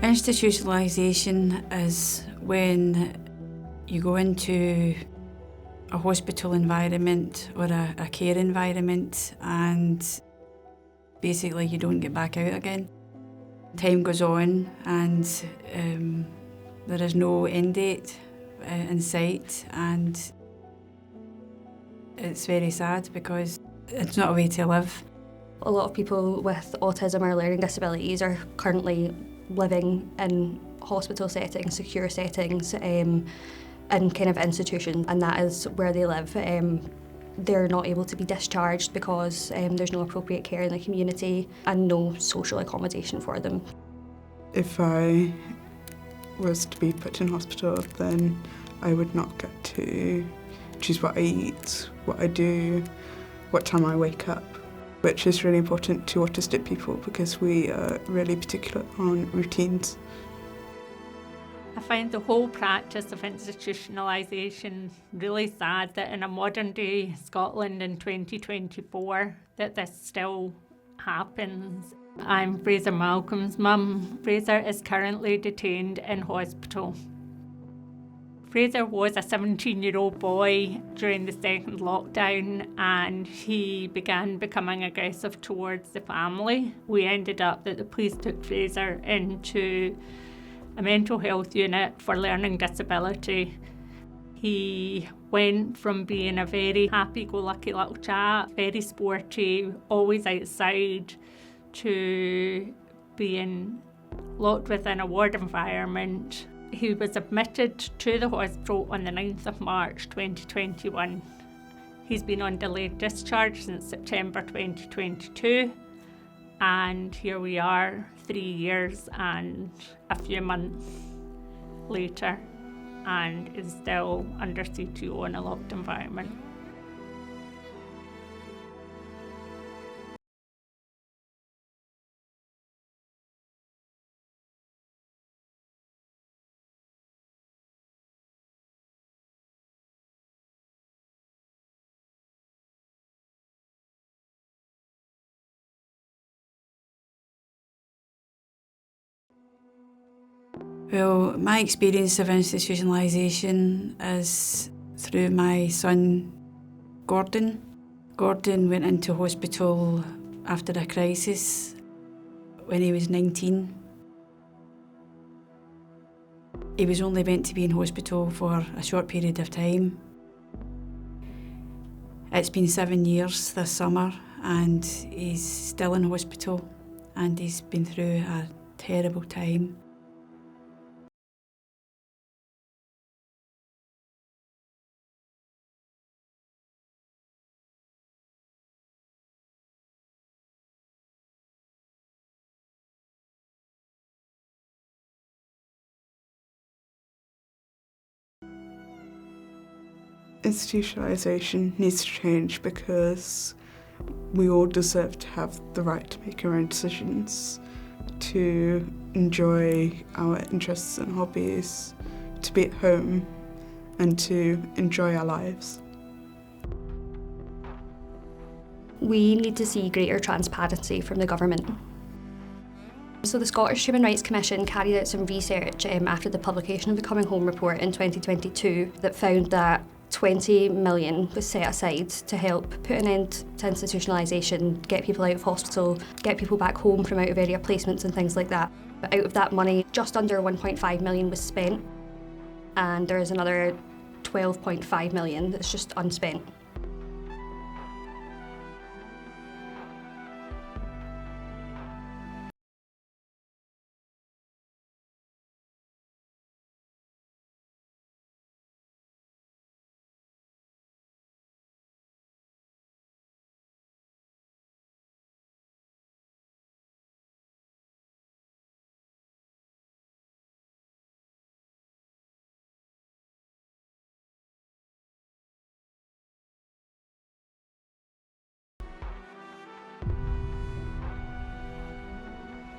Institutionalisation is when you go into a hospital environment or a care environment and basically you don't get back out again. Time goes on and there is no end date in sight, and it's very sad because it's not a way to live. A lot of people with autism or learning disabilities are currently living in hospital settings, secure settings, in kind of institutions, and that is where they live. They're not able to be discharged because there's no appropriate care in the community and no social accommodation for them. If I was to be put in hospital, then I would not get to choose what I eat, what I do, what time I wake up, which is really important to autistic people because we are really particular on routines. I find the whole practice of institutionalisation really sad that in a modern day Scotland in 2024 that this still happens. I'm Fraser Malcolm's mum. Fraser is currently detained in hospital. Fraser was a 17-year-old boy during the second lockdown and he began becoming aggressive towards the family. We ended up that the police took Fraser into a mental health unit for learning disability. He went from being a very happy-go-lucky little chap, very sporty, always outside, to being locked within a ward environment. He was admitted to the hospital on the 9th of March 2021. He's been on delayed discharge since September 2022, and here we are 3 years and a few months later and is still under CTO in a locked environment. Well, my experience of institutionalisation is through my son, Gordon. Gordon went into hospital after a crisis when he was 19. He was only meant to be in hospital for a short period of time. It's been 7 years this summer and he's still in hospital and he's been through a terrible time. Institutionalisation needs to change because we all deserve to have the right to make our own decisions, to enjoy our interests and hobbies, to be at home and to enjoy our lives. We need to see greater transparency from the government. So the Scottish Human Rights Commission carried out some research after the publication of the Coming Home report in 2022 that found that 20 million was set aside to help put an end to institutionalisation, get people out of hospital, get people back home from out of area placements and things like that. But out of that money, just under 1.5 million was spent, and there is another 12.5 million that's just unspent.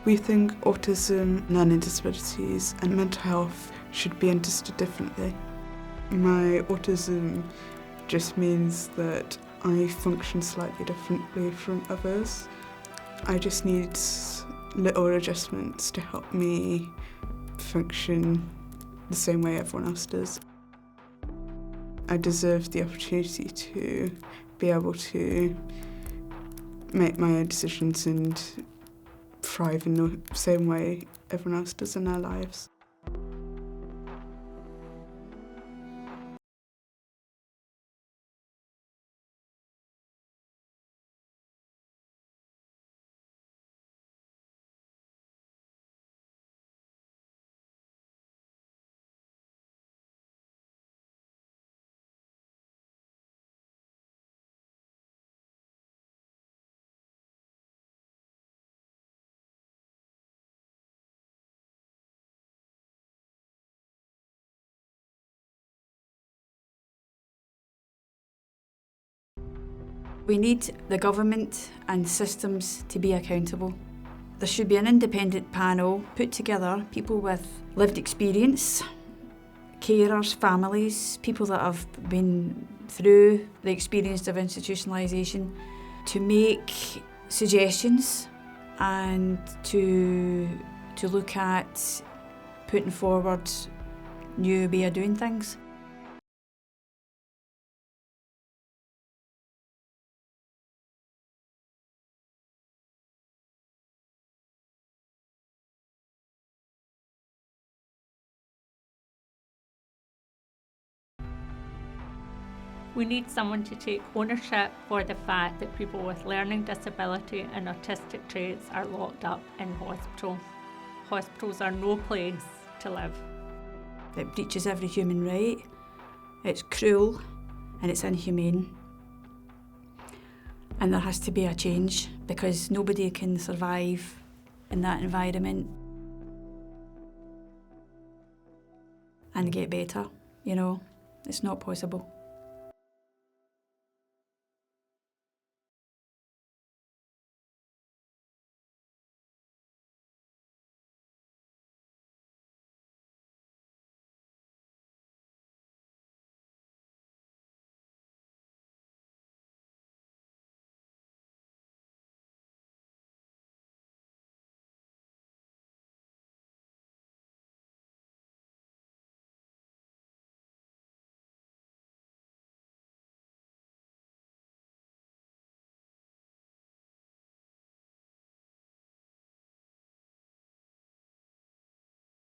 We think autism, learning disabilities and mental health should be understood differently. My autism just means that I function slightly differently from others. I just need little adjustments to help me function the same way everyone else does. I deserve the opportunity to be able to make my own decisions and thrive in the same way everyone else does in their lives. We need the government and systems to be accountable. There should be an independent panel put together, people with lived experience, carers, families, people that have been through the experience of institutionalisation, to make suggestions and to look at putting forward new way of doing things. We need someone to take ownership for the fact that people with learning disability and autistic traits are locked up in hospital. Hospitals are no place to live. It breaches every human right, it's cruel and it's inhumane. And there has to be a change because nobody can survive in that environment and get better, you know, it's not possible.